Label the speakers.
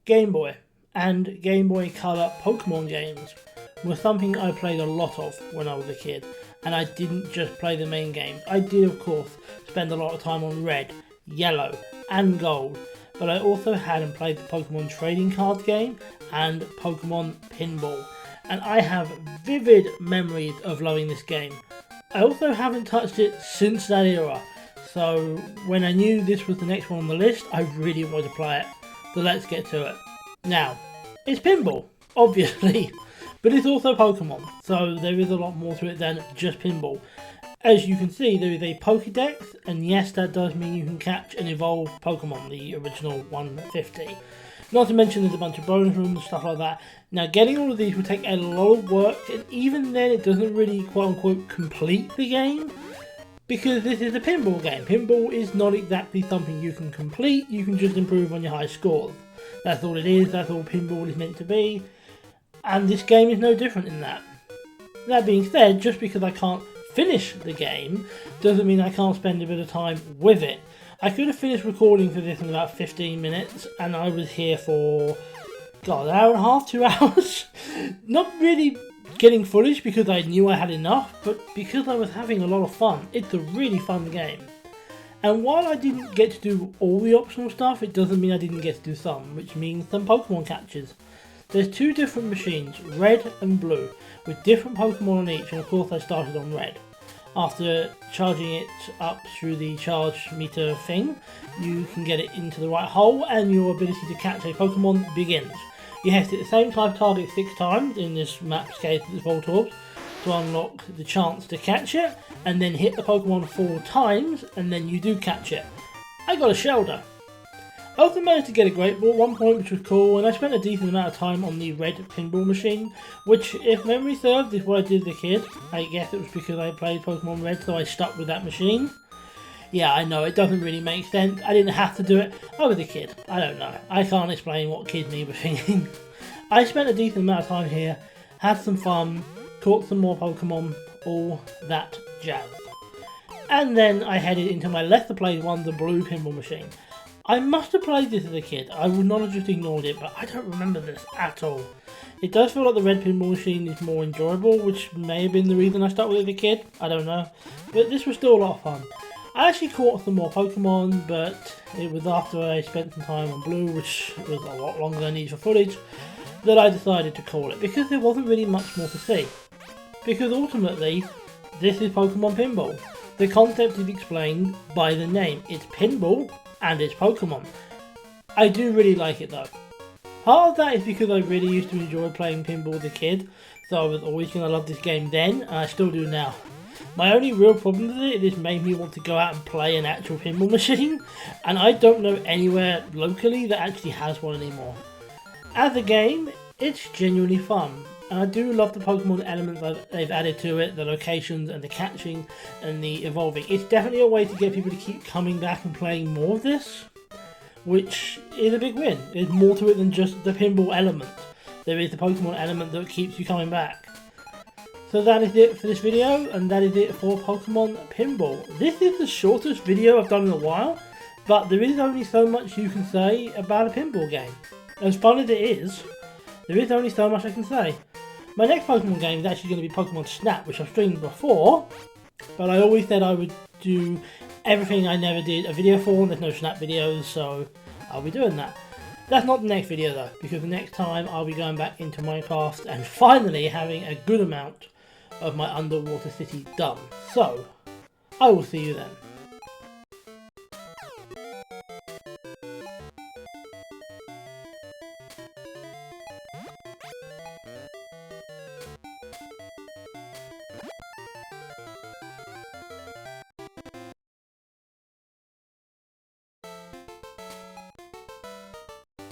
Speaker 1: Game Boy and Game Boy Color Pokemon games were something I played a lot of when I was a kid, and I didn't just play the main games. I did, of course, spend a lot of time on Red, Yellow and Gold, but I also had and played the Pokemon Trading Card game and Pokemon Pinball, and I have vivid memories of loving this game. I also haven't touched it since that era, so when I knew this was the next one on the list, I really wanted to play it. So let's get to it. Now, it's pinball, obviously, but it's also Pokemon, so there is a lot more to it than just pinball. As you can see, there is a Pokédex, and yes, that does mean you can catch and evolve Pokemon, the original 150. Not to mention there's a bunch of bonus rooms and stuff like that. Now, getting all of these will take a lot of work, and even then it doesn't really quote-unquote complete the game, because this is a pinball game. Pinball is not exactly something you can complete, you can just improve on your high scores. That's all it is, that's all pinball is meant to be, and this game is no different in that. That being said, just because I can't finish the game doesn't mean I can't spend a bit of time with it. I could have finished recording for this in about 15 minutes, and I was here for, God, an hour and a half, 2 hours? Not really getting foolish because I knew I had enough, but because I was having a lot of fun. It's a really fun game. And while I didn't get to do all the optional stuff, it doesn't mean I didn't get to do some, which means some Pokemon catches. There's two different machines, red and blue, with different Pokemon on each, and of course I started on red. After charging it up through the charge meter thing, you can get it into the right hole and your ability to catch a Pokemon begins. You have to hit the same type target 6 times, in this map's case it's Voltorbs, to unlock the chance to catch it, and then hit the Pokemon 4 times, and then you do catch it. I got a Shelder. I also managed to get a Great Ball at one point, which was cool, and I spent a decent amount of time on the red pinball machine, which, if memory serves, is what I did as a kid. I guess it was because I played Pokemon Red, so I stuck with that machine. Yeah, I know, it doesn't really make sense. I didn't have to do it. I was a kid. I don't know. I can't explain what kid me was thinking. I spent a decent amount of time here, had some fun, caught some more Pokemon, all that jazz. And then I headed into my lesser played one, the blue pinball machine. I must have played this as a kid. I would not have just ignored it, but I don't remember this at all. It does feel like the red pinball machine is more enjoyable, which may have been the reason I stuck with it as a kid. I don't know. But this was still a lot of fun. I actually caught some more Pokemon, but it was after I spent some time on blue, which was a lot longer than I needed for footage, that I decided to call it, because there wasn't really much more to see. Because ultimately, this is Pokemon Pinball. The concept is explained by the name. It's pinball, and it's Pokemon. I do really like it though. Part of that is because I really used to enjoy playing pinball as a kid, so I was always going to love this game then, and I still do now. My only real problem with it is it made me want to go out and play an actual pinball machine, and I don't know anywhere locally that actually has one anymore. As a game, it's genuinely fun, and I do love the Pokemon elements they've added to it, the locations and the catching and the evolving. It's definitely a way to get people to keep coming back and playing more of this, which is a big win. There's more to it than just the pinball element. There is the Pokemon element that keeps you coming back. So that is it for this video, and that is it for Pokemon Pinball. This is the shortest video I've done in a while, but there is only so much you can say about a pinball game. As fun as it is, there is only so much I can say. My next Pokemon game is actually going to be Pokemon Snap, which I've streamed before, but I always said I would do everything I never did a video for, and there's no Snap videos, so I'll be doing that. That's not the next video though, because the next time I'll be going back into Minecraft and finally having a good amount of my underwater city done. So, I will see you then.